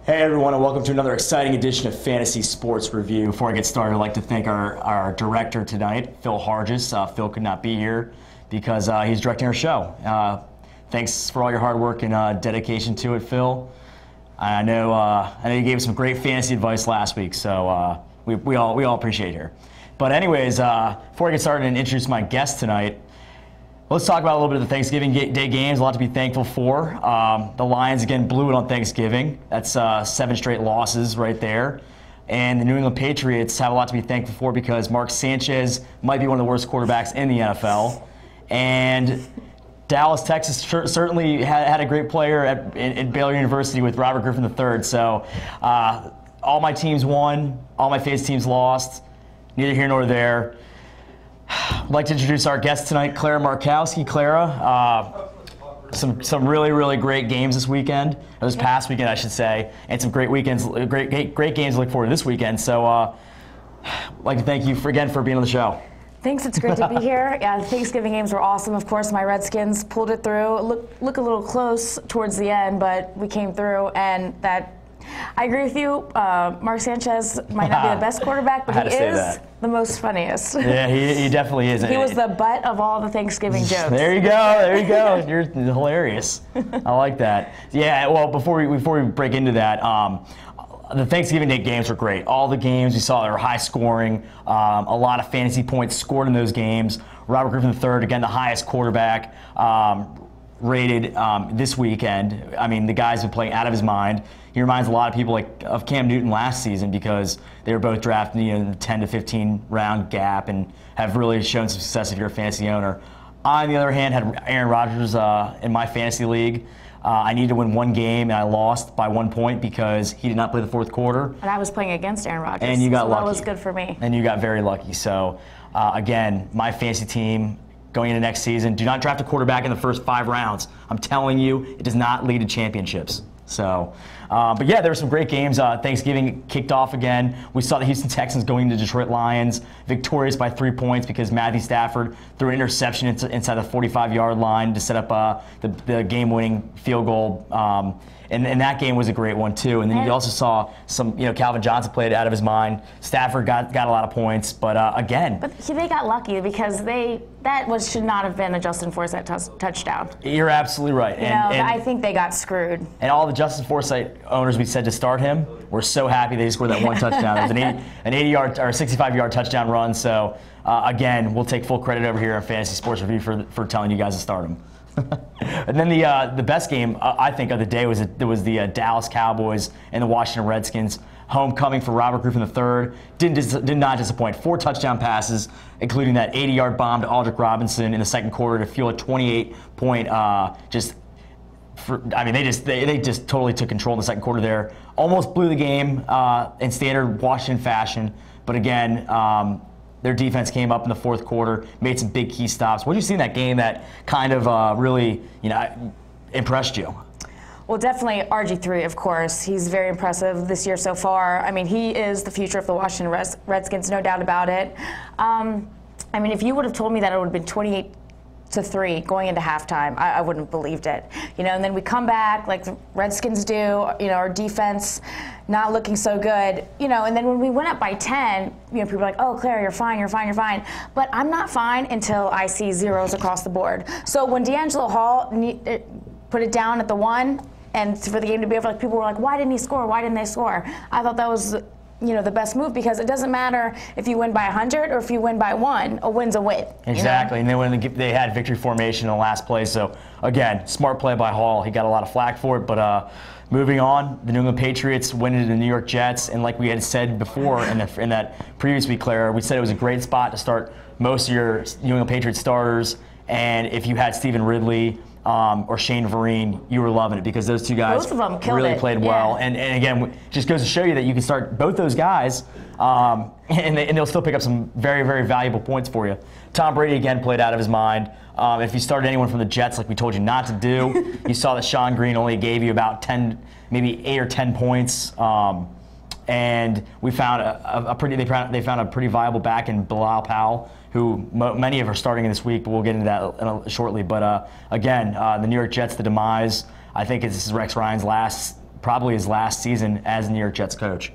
Hey everyone, and welcome to another exciting edition of Fantasy Sports Review. Before I get started, I'd like to thank our director tonight, Phil Hargis. Phil could not be here because he's directing our show. Thanks for all your hard work and dedication to it, Phil. I know you gave us some great fantasy advice last week, so we all appreciate it here. But anyways, before I get started and introduce my guest tonight, let's talk about a little bit of the Thanksgiving Day games. A lot to be thankful for. The Lions, again, blew it on Thanksgiving. That's 7 straight losses right there. And the New England Patriots have a lot to be thankful for because Mark Sanchez might be one of the worst quarterbacks in the NFL. And Dallas, Texas certainly had a great player at Baylor University with Robert Griffin III. So all my teams won. All my fantasy teams lost. Neither here nor there. I'd like to introduce our guest tonight, Clara Markowski. Clara, some really great games this weekend, or this past weekend, I should say, and some great games to look forward to this weekend. So, I'd like to thank you again for being on the show. Thanks, it's great to be here. Yeah, the Thanksgiving games were awesome. Of course, my Redskins pulled it through. Look a little close towards the end, but we came through, and I agree with you. Mark Sanchez might not be the best quarterback, but he is the most funniest. Yeah, he definitely is. He was the butt of all the Thanksgiving jokes. There you go. You're hilarious. I like that. Yeah. Well, before we break into that, the Thanksgiving Day games were great. All the games we saw, they were high scoring. A lot of fantasy points scored in those games. Robert Griffin III, again, the highest quarterback rated this weekend. I mean, the guy's been playing out of his mind. He reminds a lot of people of Cam Newton last season because they were both drafted in the 10 to 15 round gap and have really shown some success if you're a fantasy owner. I, on the other hand, had Aaron Rodgers in my fantasy league. I needed to win one game, and I lost by 1 point because he did not play the fourth quarter. And I was playing against Aaron Rodgers, and you got lucky. That was good for me. And you got very lucky. So, again, my fantasy team going into next season, do not draft a quarterback in the first 5 rounds. I'm telling you, it does not lead to championships. So, but yeah, there were some great games. Thanksgiving kicked off again. We saw the Houston Texans going to Detroit Lions, victorious by 3 points because Matthew Stafford threw an interception inside the 45-yard line to set up the game-winning field goal. And that game was a great one too. And then you also saw some, Calvin Johnson played out of his mind. Stafford got a lot of points, but again. But they got lucky because should not have been a Justin Forsett touchdown. You're absolutely right. And I think they got screwed. And all the Justin Forsett owners we said to start him were so happy they scored that one touchdown. It was an 80-yard or 65-yard touchdown run. So again, we'll take full credit over here on Fantasy Sports Review for telling you guys to start him. And then the best game I think of the day was the Dallas Cowboys and the Washington Redskins. Homecoming for Robert Griffin III did not disappoint. 4 touchdown passes, including that 80-yard bomb to Aldrick Robinson in the second quarter to fuel a 28-point they just totally took control in the second quarter there. Almost blew the game in standard Washington fashion, but again. Their defense came up in the fourth quarter, made some big key stops. What did you see in that game that kind of really, impressed you? Well, definitely RG3, of course. He's very impressive this year so far. I mean, he is the future of the Washington Redskins, no doubt about it. If you would have told me that it would have been 28-3 going into halftime, I wouldn't have believed it. And then we come back like the Redskins do, our defense not looking so good, and then when we went up by 10, people were like, oh, Claire, you're fine. But I'm not fine until I see zeros across the board. So when D'Angelo Hall put it down at the 1, and for the game to be over, people were like, why didn't he score? Why didn't they score? I thought that was the best move because it doesn't matter if you win by 100 or if you win by 1. A win's a win. Exactly. And then when they had victory formation in the last play. So, again, smart play by Hall. He got a lot of flack for it. But moving on, the New England Patriots went into the New York Jets. And like we had said before in that previous week, Clara, we said it was a great spot to start most of your New England Patriots starters. And if you had Stephen Ridley or Shane Vereen, you were loving it because those two guys both of them really played well. Yeah. And again, just goes to show you that you can start both those guys and they'll still pick up some very, very valuable points for you. Tom Brady, again, played out of his mind. If you started anyone from the Jets like we told you not to do, you saw that Sean Green only gave you about 10, maybe 8 or 10 points. And we found they found a pretty viable back in Bilal Powell, who many of are starting in this week, but we'll get into that shortly. But again, the New York Jets, the demise. I think this is Rex Ryan's last probably his last season as New York Jets coach.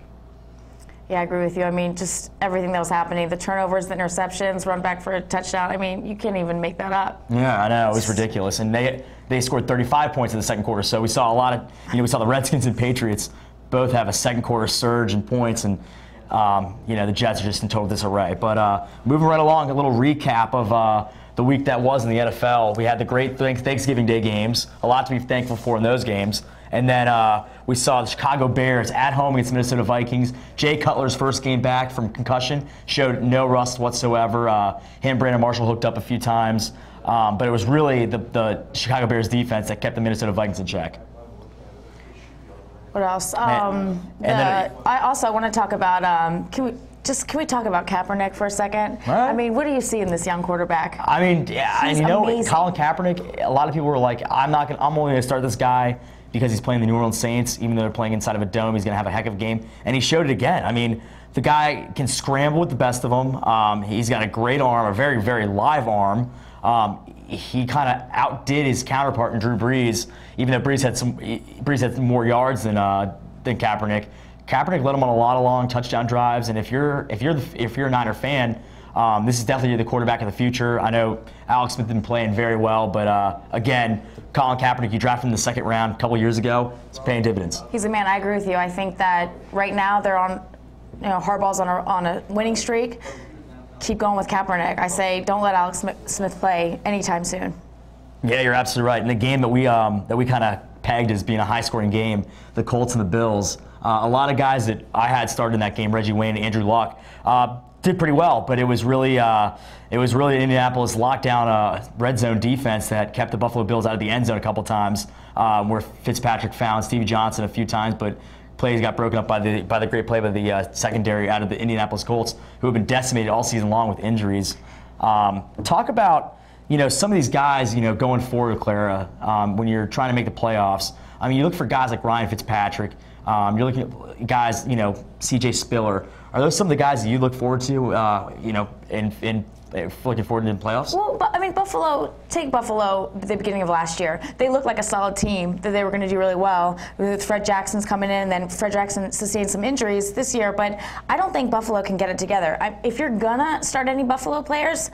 Yeah, I agree with you. I mean, just everything that was happening, the turnovers, the interceptions, run back for a touchdown. I mean, you can't even make that up. Yeah, I know. It was ridiculous. And they scored 35 points in the second quarter. So we saw a lot of, we saw the Redskins and Patriots both have a second quarter surge in points. And, the Jets are just in total disarray. But moving right along, a little recap of the week that was in the NFL. We had the great Thanksgiving Day games. A lot to be thankful for in those games. And then we saw the Chicago Bears at home against the Minnesota Vikings. Jay Cutler's first game back from concussion showed no rust whatsoever. Him and Brandon Marshall hooked up a few times. But it was really the Chicago Bears defense that kept the Minnesota Vikings in check. What else? I also want to talk about, can we talk about Kaepernick for a second? Right. I mean, what do you see in this young quarterback? I mean, yeah, He's and amazing. Colin Kaepernick, a lot of people were like, I'm only going to start this guy because he's playing the New Orleans Saints. Even though they're playing inside of a dome, he's going to have a heck of a game. And he showed it again. I mean, the guy can scramble with the best of them. He's got a great arm, a very, very live arm. He kind of outdid his counterpart in Drew Brees, even though Brees had more yards than Kaepernick. Kaepernick led him on a lot of long touchdown drives, and if you're a Niner fan, this is definitely the quarterback of the future. I know Alex Smith has been playing very well, but again, Colin Kaepernick, you drafted him in the second round a couple years ago. It's paying dividends. He's a man. I agree with you. I think that right now they're on, Harbaugh's on a winning streak. Keep going with Kaepernick. I say don't let Alex Smith play anytime soon. Yeah, you're absolutely right. In the game that we kind of pegged as being a high-scoring game, the Colts and the Bills, a lot of guys that I had started in that game, Reggie Wayne, Andrew Luck, did pretty well, but it was really Indianapolis lockdown red zone defense that kept the Buffalo Bills out of the end zone a couple times, where Fitzpatrick found Stevie Johnson a few times, but plays got broken up by the great play by the secondary out of the Indianapolis Colts, who have been decimated all season long with injuries. Talk about some of these guys going forward, Clara, when you're trying to make the playoffs. I mean, you look for guys like Ryan Fitzpatrick. You're looking at guys, C.J. Spiller. Are those some of the guys that you look forward to, in looking forward to the playoffs? Well, I mean, take Buffalo at the beginning of last year. They looked like a solid team, that they were going to do really well. With Fred Jackson's coming in, and then Fred Jackson sustained some injuries this year, but I don't think Buffalo can get it together. If you're going to start any Buffalo players,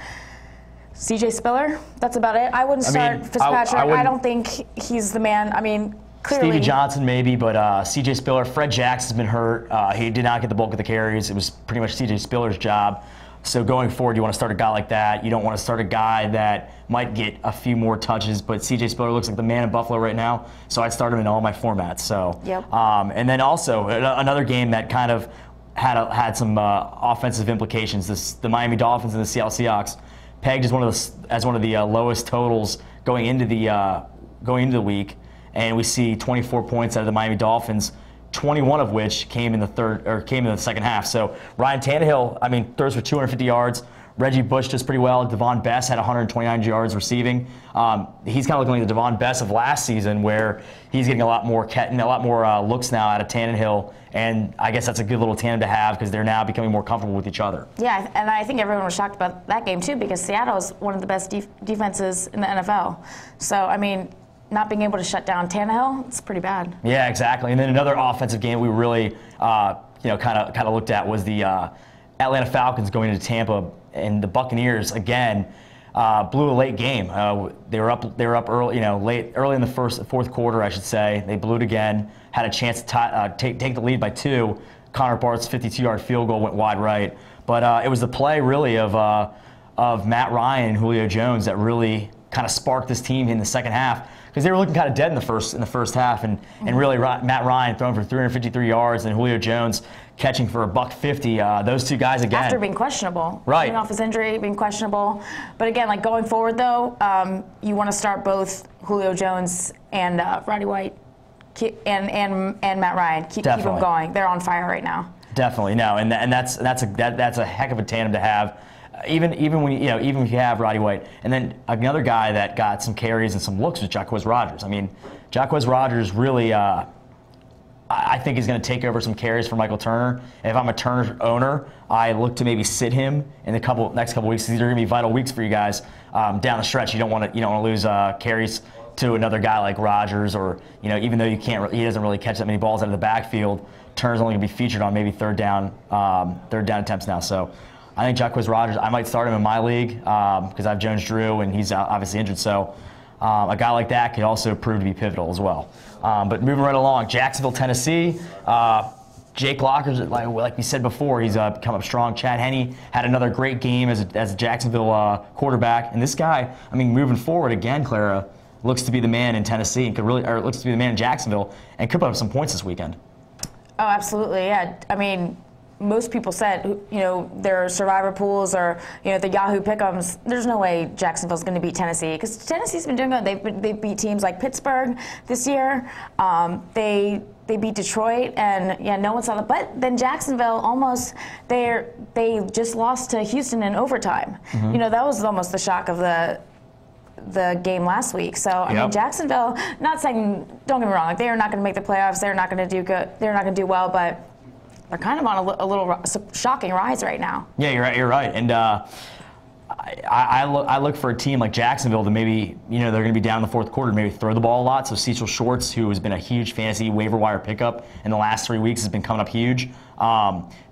C.J. Spiller, that's about it. I wouldn't start Fitzpatrick. I don't think he's the man. I mean, clearly. Stevie Johnson maybe, but C.J. Spiller, Fred Jackson's been hurt. He did not get the bulk of the carries. It was pretty much C.J. Spiller's job. So going forward, you want to start a guy like that. You don't want to start a guy that might get a few more touches, but C.J. Spiller looks like the man in Buffalo right now, so I'd start him in all my formats. So, yep. And then also another game that kind of had some offensive implications. The Miami Dolphins and the Seattle Seahawks pegged as one of the lowest totals going into the week, and we see 24 points out of the Miami Dolphins, 21 of which came in the second half. So Ryan Tannehill, throws for 250 yards. Reggie Bush does pretty well. Devon Bess had 129 yards receiving. He's kind of looking like the Devon Bess of last season, where he's getting a lot more looks now out of Tannehill, and I guess that's a good little tandem to have because they're now becoming more comfortable with each other. Yeah, and I think everyone was shocked about that game too, because Seattle is one of the best defenses in the NFL. So not being able to shut down Tannehill, it's pretty bad. Yeah, exactly. And then another offensive game we really kind of looked at was the Atlanta Falcons going into Tampa, and the Buccaneers again blew a late game. They were up early, early in the fourth quarter, I should say. They blew it again. Had a chance to take the lead by 2. Connor Barth's 52-yard field goal went wide right, but it was the play really of Matt Ryan and Julio Jones that really kind of sparked this team in the second half, because they were looking kind of dead in the first half, and really Matt Ryan throwing for 353 yards and Julio Jones catching for $150. Those two guys again. After being questionable. Right. Coming off his injury, being questionable. But again, going forward though, you want to start both Julio Jones and Roddy White and Matt Ryan. Keep them going. They're on fire right now. Definitely, no, and that's a heck of a tandem to have. Even if you have Roddy White, and then another guy that got some carries and some looks was Jacquizz Rodgers. Jacquizz Rodgers really, I think, is going to take over some carries for Michael Turner. And if I'm a Turner owner, I look to maybe sit him in the next couple weeks. These are going to be vital weeks for you guys down the stretch. You don't want to lose carries to another guy like Rodgers, or even though he doesn't really catch that many balls out of the backfield, Turner's only going to be featured on maybe third down attempts now. So I think Jacquizz Rodgers, I might start him in my league because I have Jones-Drew and he's obviously injured. So a guy like that could also prove to be pivotal as well. But moving right along, Jacksonville, Tennessee. Jake Locker, like we said before, he's come up strong. Chad Henne had another great game as a Jacksonville quarterback. And this guy, moving forward again, Clara, looks to be the man in Tennessee and looks to be the man in Jacksonville and could put up some points this weekend. Oh, absolutely, yeah. Most people said, their survivor pools or, the Yahoo Pick'ems, there's no way Jacksonville's going to beat Tennessee because Tennessee's been doing good. They beat teams like Pittsburgh this year. They beat Detroit, and no one saw that. But then Jacksonville they just lost to Houston in overtime. Mm-hmm. That was almost the shock of the game last week. So I mean, Jacksonville, not saying, don't get me wrong, they are not going to make the playoffs. They're not going to do good. They're not going to do well, but they're kind of on a little shocking rise right now. Yeah, you're right. And I look for a team like Jacksonville to maybe, they're going to be down in the fourth quarter, maybe throw the ball a lot. So Cecil Shorts, who has been a huge fantasy waiver wire pickup in the last 3 weeks, has been coming up huge.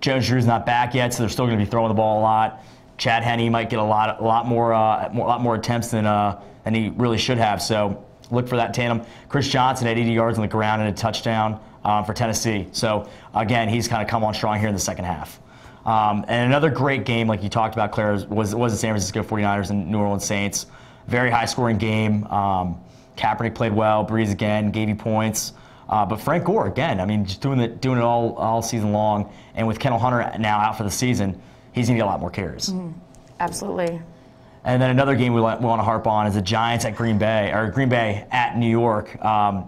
Jones-Drew's not back yet, so they're still going to be throwing the ball a lot. Chad Henne might get a lot more attempts than he really should have. So look for that tandem. Chris Johnson had 80 yards on the ground and a touchdown for Tennessee. So again, he's kind of come on strong here in the second half. And another great game, like you talked about, Claire, was the San Francisco 49ers and New Orleans Saints. Very high-scoring game. Kaepernick played well. Breeze again gave you points. But Frank Gore again. Just doing it all season long. And with Kendall Hunter now out for the season, he's going to get a lot more carries. Mm-hmm. Absolutely. And then another game we want to harp on is the Giants at Green Bay at New York.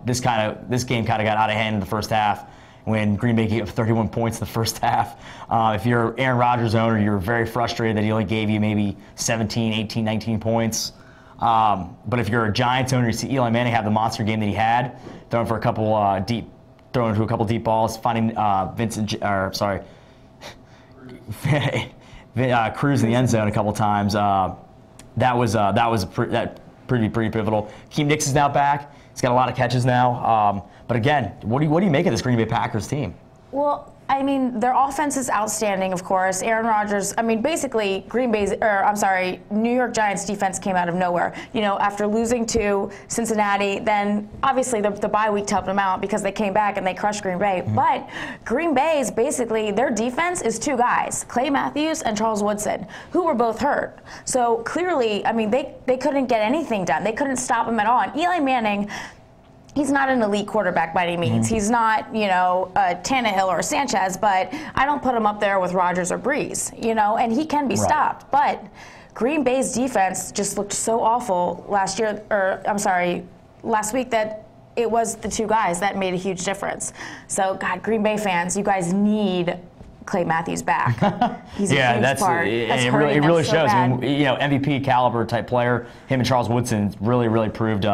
This game kind of got out of hand in the first half when Green Bay gave up 31 points in the first half. If you're Aaron Rodgers' owner, you're very frustrated that he only gave you maybe 17, 18, 19 points. But if you're a Giants owner, you see Eli Manning have the monster game that he had, throwing to a couple deep balls, finding Cruz in the end zone a couple times. That was pretty pivotal. Keem Nix is now back. He's got a lot of catches now. But again, what do you make of this Green Bay Packers team? Well, their offense is outstanding, of course. Aaron Rodgers, basically New York Giants defense came out of nowhere. After losing to Cincinnati, then obviously the bye week helped them out because they came back and they crushed Green Bay. Mm-hmm. But Green Bay's basically, their defense is two guys, Clay Matthews and Charles Woodson, who were both hurt. So clearly, they couldn't get anything done. They couldn't stop them at all. And Eli Manning, he's not an elite quarterback by any means. Mm-hmm. He's not, a Tannehill or a Sanchez, but I don't put him up there with Rodgers or Breeze, and he can be stopped. But Green Bay's defense just looked so awful last week that it was the two guys that made a huge difference. So, God, Green Bay fans, you guys need Clay Matthews back. He's a huge part. It really shows. MVP caliber type player. Him and Charles Woodson really proved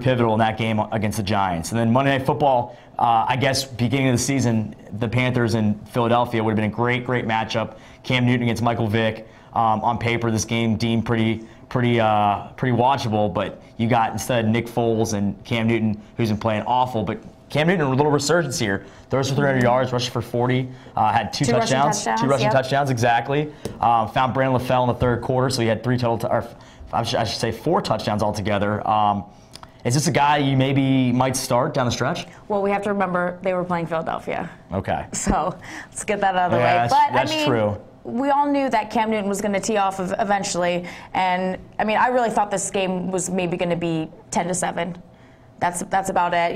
pivotal in that game against the Giants. And then Monday Night Football, I guess beginning of the season, the Panthers in Philadelphia would have been a great matchup. Cam Newton against Michael Vick. On paper, this game deemed pretty watchable, but you got instead Nick Foles and Cam Newton, who's been playing awful. But Cam Newton, a little resurgence here. Throws for 300 yards, rushes for 40, had two touchdowns. Two rushing touchdowns, exactly. Found Brandon LaFell in the third quarter, so he had I should say 4 touchdowns altogether. Is this a guy you maybe might start down the stretch? Well, we have to remember they were playing Philadelphia. Okay. So let's get that out of the way. That's true. We all knew that Cam Newton was going to tee off eventually, and I really thought this game was maybe going to be 10-7. That's about it.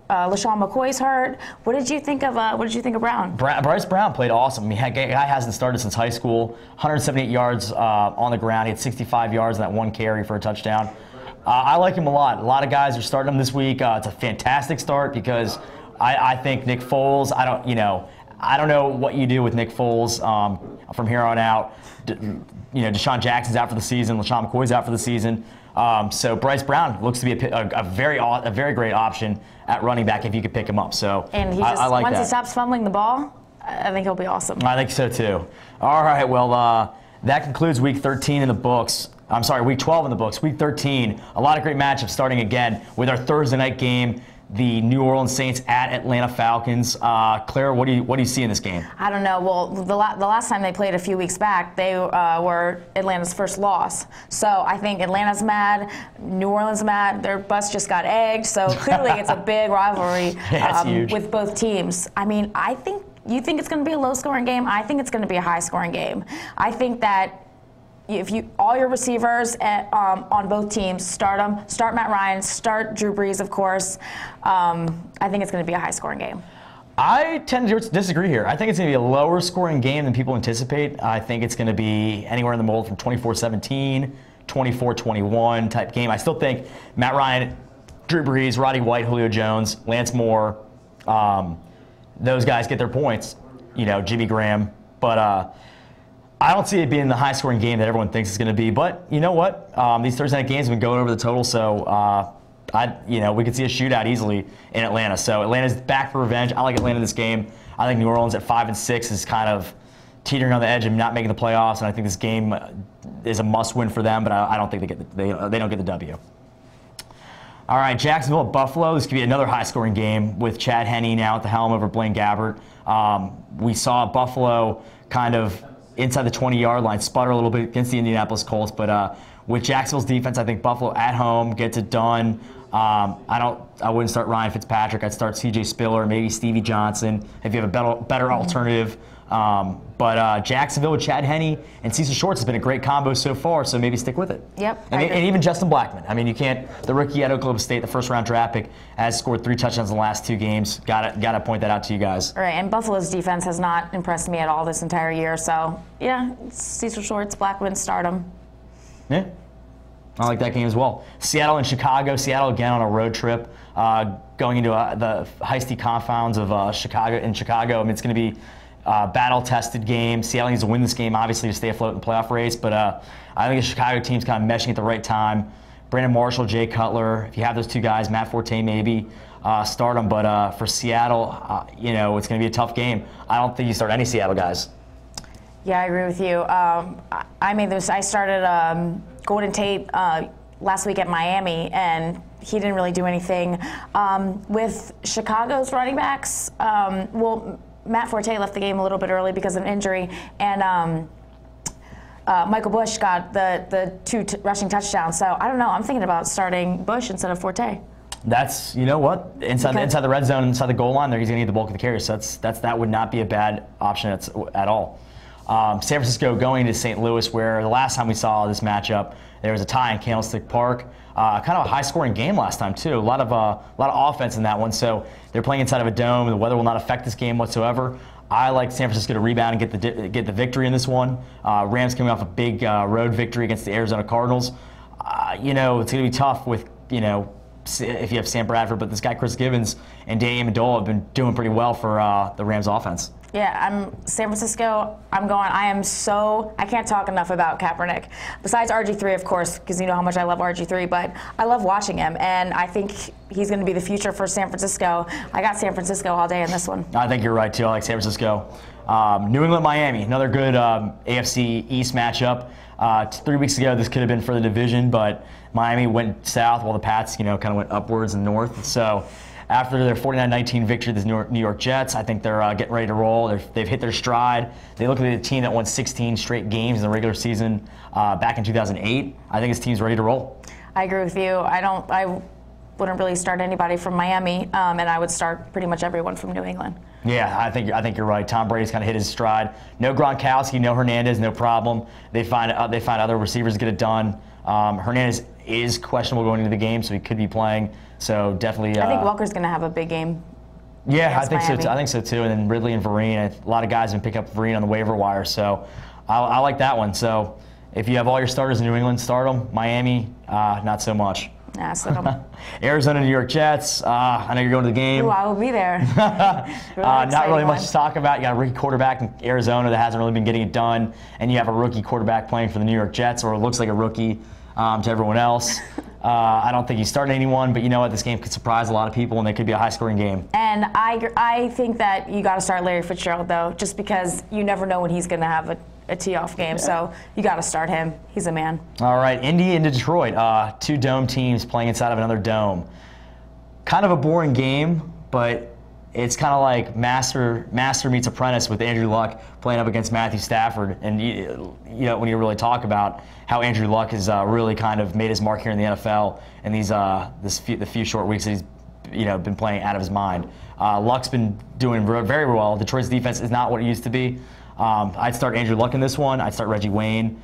LaShawn McCoy's hurt. What did you think of Brown? Bryce Brown played awesome. Guy hasn't started since high school. 178 yards on the ground. He had 65 yards on that one carry for a touchdown. I like him a lot. A lot of guys are starting him this week. It's a fantastic start because I think Nick Foles. I don't know what you do with Nick Foles from here on out. Deshaun Jackson's out for the season. LaShawn McCoy's out for the season. So Bryce Brown looks to be a very great option at running back if you could pick him up. So and I like once that. He stops fumbling the ball, I think he'll be awesome. I think so too. All right, well that concludes Week 13 in the books. I'm sorry, Week 12 in the books. Week 13, a lot of great matchups starting again with our Thursday night game. The New Orleans Saints at Atlanta Falcons. Claire, what do you see in this game? I don't know. Well, the last time they played a few weeks back, they were Atlanta's first loss. So I think Atlanta's mad, New Orleans mad. Their bus just got egged. So clearly it's a big rivalry with both teams. I mean, you think it's going to be a low-scoring game. I think it's going to be a high-scoring game. I think that if all your receivers on both teams, start Matt Ryan, start Drew Brees, of course. I think it's going to be a high-scoring game. I tend to disagree here. I think it's going to be a lower-scoring game than people anticipate. I think it's going to be anywhere in the mold from 24-17, 24-21 type game. I still think Matt Ryan, Drew Brees, Roddy White, Julio Jones, Lance Moore, those guys get their points. Jimmy Graham, but. I don't see it being the high-scoring game that everyone thinks it's going to be, but you know what? These Thursday night games have been going over the total, so we could see a shootout easily in Atlanta. So Atlanta's back for revenge. I like Atlanta this game. I think New Orleans at 5-6 is kind of teetering on the edge of not making the playoffs, and I think this game is a must-win for them. But I don't think they don't get the W. All right, Jacksonville at Buffalo. This could be another high-scoring game with Chad Henne now at the helm over Blaine Gabbert. We saw Buffalo kind of inside the 20-yard line, sputter a little bit against the Indianapolis Colts, but with Jacksonville's defense, I think Buffalo at home gets it done. I wouldn't start Ryan Fitzpatrick. I'd start C.J. Spiller, maybe Stevie Johnson if you have a better alternative. But Jacksonville with Chad Henne and Cecil Shorts has been a great combo so far, so maybe stick with it. Yep. And even Justin Blackman. I mean, you can't. The rookie at Oklahoma State, the first-round draft pick, has scored 3 touchdowns in the last 2 games. Got to point that out to you guys. Right, and Buffalo's defense has not impressed me at all this entire year. So yeah, Cecil Shorts, Blackman, start them. Yeah. I like that game as well. Seattle and Chicago. Seattle again on a road trip, going into the heisty confounds of Chicago. I mean, it's going to be a battle-tested game. Seattle needs to win this game, obviously, to stay afloat in the playoff race. But I think the Chicago team's kind of meshing at the right time. Brandon Marshall, Jay Cutler. If you have those 2 guys, Matt Forte maybe, start them. But for Seattle, it's going to be a tough game. I don't think you start any Seattle guys. Yeah, I agree with you. I started Golden Tate last week at Miami, and he didn't really do anything. With Chicago's running backs, Matt Forte left the game a little bit early because of an injury, and Michael Bush got the 2 rushing touchdowns. So I don't know. I'm thinking about starting Bush instead of Forte. That's, you know what, inside the red zone, inside the goal line, he's going to need the bulk of the carries. So that would not be a bad option at all. San Francisco going to St. Louis, where the last time we saw this matchup, there was a tie in Candlestick Park. Kind of a high-scoring game last time too. A lot of offense in that one. So they're playing inside of a dome. The weather will not affect this game whatsoever. I like San Francisco to rebound and get the victory in this one. Rams coming off a big road victory against the Arizona Cardinals. It's going to be tough with if you have Sam Bradford, but this guy Chris Gibbons and Danny Amendola have been doing pretty well for the Rams offense. Yeah, San Francisco. I can't talk enough about Kaepernick. Besides RG3, of course, because you know how much I love RG3, but I love watching him, and I think he's going to be the future for San Francisco. I got San Francisco all day in this one. I think you're right, too. I like San Francisco. New England, Miami, another good AFC East matchup. 3 weeks ago, this could have been for the division, but Miami went south while the Pats, kind of went upwards and north. So after their 49-19 victory to the New York Jets, I think they're getting ready to roll. They've hit their stride. They look like the team that won 16 straight games in the regular season back in 2008. I think this team's ready to roll. I agree with you. I wouldn't really start anybody from Miami, and I would start pretty much everyone from New England. Yeah, I think you're right. Tom Brady's kind of hit his stride. No Gronkowski, no Hernandez, no problem. They find other receivers to get it done. Hernandez is questionable going into the game, so he could be playing. So definitely. I think Walker's going to have a big game. Yeah, I think so too. And then Ridley and Vereen. A lot of guys have been picking up Vereen on the waiver wire, so I like that one. So if you have all your starters in New England, start them. Miami, not so much. Nah, start them. Arizona, New York Jets. I know you're going to the game. Ooh, I will be there. Not really much to talk about. You got a rookie quarterback in Arizona that hasn't really been getting it done, and you have a rookie quarterback playing for the New York Jets, or it looks like a rookie to everyone else. I don't think he's starting anyone, but you know what? This game could surprise a lot of people, and it could be a high-scoring game. And I think that you got to start Larry Fitzgerald, though, just because you never know when he's going to have a tee-off game. So you got to start him. He's a man. All right, Indy and Detroit, two dome teams playing inside of another dome. Kind of a boring game, but it's kind of like master meets apprentice with Andrew Luck playing up against Matthew Stafford. And you know, when you really talk about how Andrew Luck has really kind of made his mark here in the NFL and the few short weeks that he's been playing out of his mind. Luck's been doing very well. Detroit's defense is not what it used to be. I'd start Andrew Luck in this one. I'd start Reggie Wayne.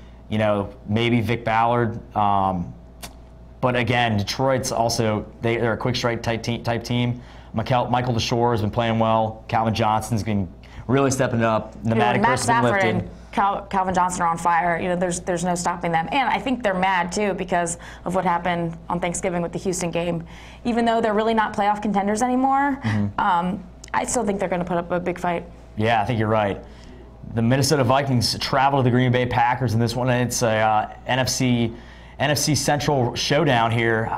Maybe Vic Ballard. But again, Detroit's also they're a quick strike type team. Michael DeShore has been playing well. Calvin Johnson's been really stepping it up. Matt Stafford and Calvin Johnson are on fire. There's no stopping them. And I think they're mad, too, because of what happened on Thanksgiving with the Houston game. Even though they're really not playoff contenders anymore, I still think they're going to put up a big fight. Yeah, I think you're right. The Minnesota Vikings travel to the Green Bay Packers in this one. It's a NFC Central showdown here.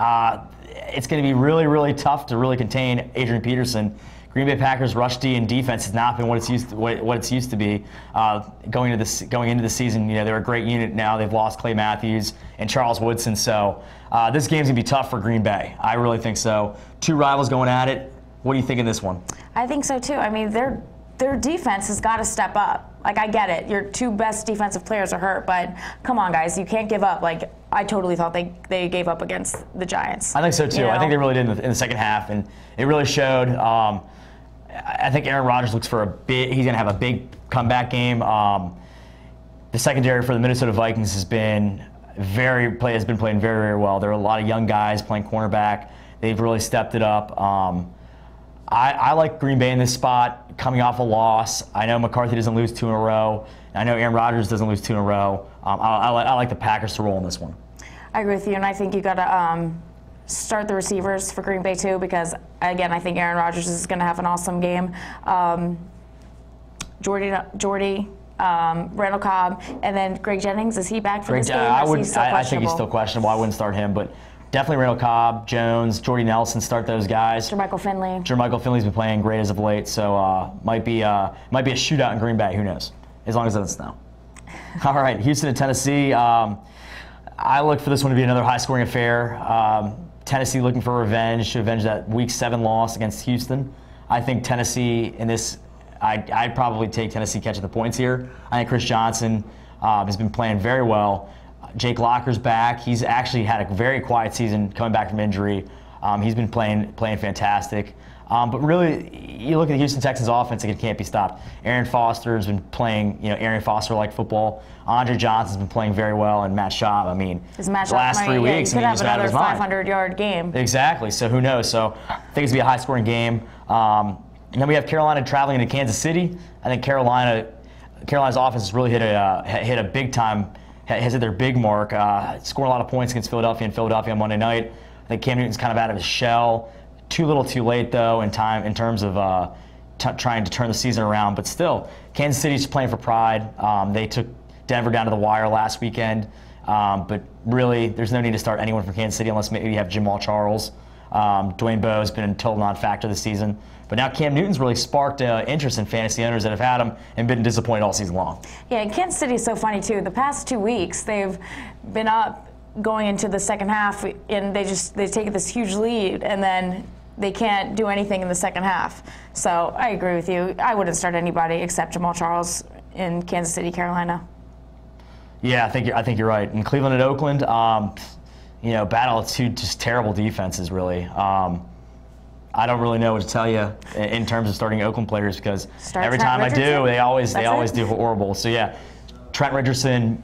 It's going to be really, really tough to really contain Adrian Peterson. Green Bay Packers' rush D and defense has not been what it's used to be. Going into the season, they're a great unit now. They've lost Clay Matthews and Charles Woodson, so this game's gonna be tough for Green Bay. I really think so. Two rivals going at it. What do you think in this one? I think so too. I mean, their defense has got to step up. Like, I get it. Your two best defensive players are hurt, but come on, guys, you can't give up. Like, I totally thought they gave up against the Giants. I think so too. I think they really did in the second half, and it really showed. I think Aaron Rodgers looks for he's going to have a big comeback game. The secondary for the Minnesota Vikings has been playing very, very well. There are a lot of young guys playing cornerback. They've really stepped it up. I like Green Bay in this spot, coming off a loss. I know McCarthy doesn't lose 2 in a row. I know Aaron Rodgers doesn't lose 2 in a row. I like the Packers to roll in this one. I agree with you, and I think you got to start the receivers for Green Bay too, because again, I think Aaron Rodgers is going to have an awesome game. Jordy, Randall Cobb, and then Greg Jennings. Is he back for this game? I think he's still questionable. I wouldn't start him, but definitely Randall Cobb, Jones, Jordy Nelson. Start those guys. Jermichael Finley. Jermichael Finley's been playing great as of late, so might be a shootout in Green Bay. Who knows? As long as it doesn't snow. All right, Houston and Tennessee. I look for this one to be another high-scoring affair. Tennessee looking for revenge to avenge that Week 7 loss against Houston. I think Tennessee in this, I'd probably take Tennessee catching the points here. I think Chris Johnson has been playing very well. Jake Locker's back. He's actually had a very quiet season coming back from injury. He's been playing fantastic. But really, you look at the Houston Texans offense, it can't be stopped. Aaron Foster has been playing, Aaron Foster-like football. Andre Johnson's been playing very well, and Matt Schaub, the last 3 weeks, he could have another 500-yard game. Exactly. So who knows? So I think it's going to be a high-scoring game. And then we have Carolina traveling into Kansas City. I think Carolina's offense has really hit a big time, has hit their big mark, scoring a lot of points against Philadelphia on Monday night. I think Cam Newton's kind of out of his shell. Too little, too late, though, in terms of trying to turn the season around. But still, Kansas City's playing for pride. They took Denver down to the wire last weekend. But really, there's no need to start anyone from Kansas City unless maybe you have Jamal Charles. Dwayne Bowe's been a total non-factor this season. But now Cam Newton's really sparked interest in fantasy owners that have had him and been disappointed all season long. Yeah, and Kansas City's so funny, too. The past 2 weeks, they've been up going into the second half, and they take this huge lead, and then they can't do anything in the second half. So I agree with you. I wouldn't start anybody except Jamal Charles in Kansas City, Carolina. Yeah, I think you're right. In Cleveland and Oakland, battle of two just terrible defenses, really. I don't really know what to tell you in terms of starting Oakland players because every time I do, they always do horrible. So yeah, Trent Richardson.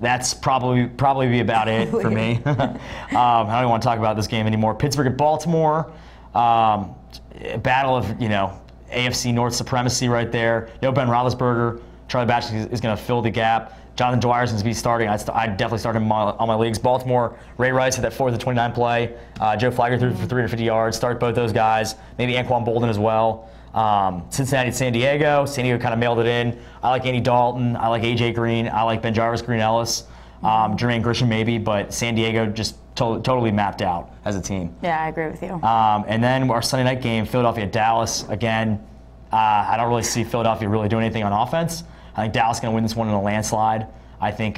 That's probably be about it for me. I don't even want to talk about this game anymore. Pittsburgh at Baltimore, battle of AFC North supremacy right there. No Ben Roethlisberger. Charlie Batch is going to fill the gap. Jonathan Dwyer's going to be starting. I'd definitely start him on my leagues. Baltimore, Ray Rice had that 4th and 29 play. Joe Flacco threw for 350 yards. Start both those guys. Maybe Anquan Bolden as well. Cincinnati, San Diego. San Diego kind of mailed it in. I like Andy Dalton. I like A.J. Green. I like Ben Jarvis, Green Ellis. Jermaine Grisham maybe, but San Diego just totally mapped out as a team. Yeah, I agree with you. And then our Sunday night game, Philadelphia, Dallas. Again, I don't really see Philadelphia really doing anything on offense. I I think Dallas is going to win this one in a landslide. I think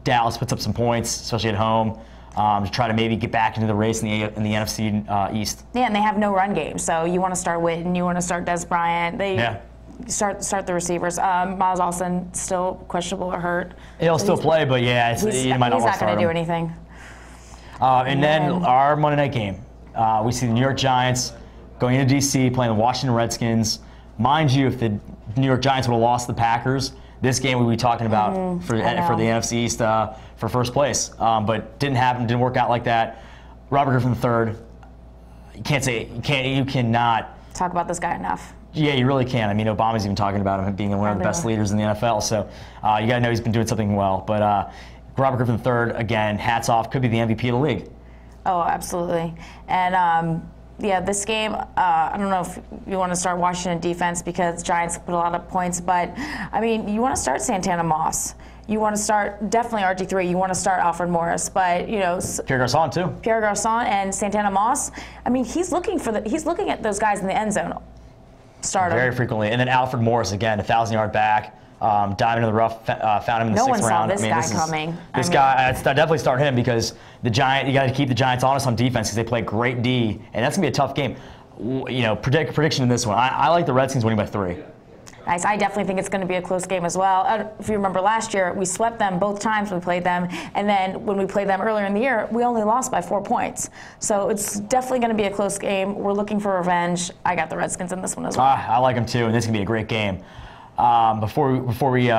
Dallas puts up some points, especially at home, to try to maybe get back into the race in the NFC East. Yeah, and they have no run game, so you want to start Witten, you want to start Des Bryant. Yeah. Start the receivers. Miles Austin still questionable or hurt. He'll still play, but yeah, you might not want to start him. He's not going to do anything. And then our Monday night game, we see the New York Giants going into D.C., playing the Washington Redskins. Mind you, if the New York Giants would have lost the Packers, this game we'd be talking about for the NFC East for first place. But didn't happen, didn't work out like that. Robert Griffin III, you cannot talk about this guy enough. Yeah, you really can. I mean, Obama's even talking about him being one of the best leaders in the NFL. So you got to know he's been doing something well. But Robert Griffin III, again, hats off, could be the MVP of the league. Oh, absolutely. And yeah, this game, I don't know if you want to start Washington defense because Giants put a lot of points, but I mean, you want to start Santana Moss. You want to start definitely RG3. You want to start Alfred Morris, but you know Pierre Garçon too. Pierre Garçon and Santana Moss. I mean, he's looking at those guys in the end zone. Start very frequently, and then Alfred Morris again, 1,000-yard back, diamond in the rough, found him in the 6th round. No one saw this guy coming. This guy, I definitely start him because you got to keep the Giants honest on defense because they play great D, and that's gonna be a tough game. You know, prediction in this one. I like the Redskins winning by 3. Nice. I definitely think it's going to be a close game as well. If you remember last year, we swept them both times we played them, and then when we played them earlier in the year, we only lost by 4 points. So it's definitely going to be a close game. We're looking for revenge. I got the Redskins in this one as well. I like them too, and this is going to be a great game. Before we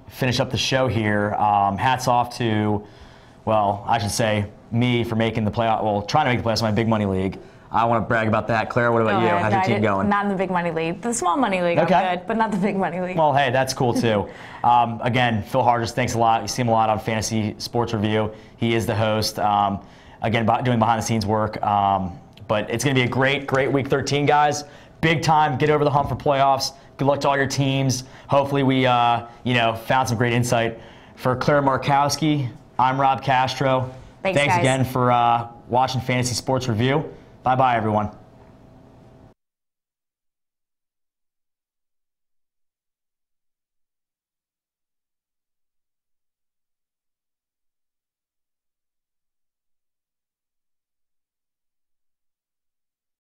finish up the show here, hats off to, well, I should say me for making the playoff. Well, trying to make the playoffs in my big money league. I want to brag about that. Clara, what about you? How's your team going? Not in the big money league. The small money league, okay. I'm good, but not the big money league. Well, hey, that's cool too. Again, Phil Hargis, thanks a lot. You see him a lot on Fantasy Sports Review. He is the host. Again, doing behind-the-scenes work. But it's going to be a great Week 13, guys. Big time. Get over the hump for playoffs. Good luck to all your teams. Hopefully we, found some great insight. For Clara Markowski, I'm Rob Castro. Thanks again for watching Fantasy Sports Review. Bye-bye, everyone.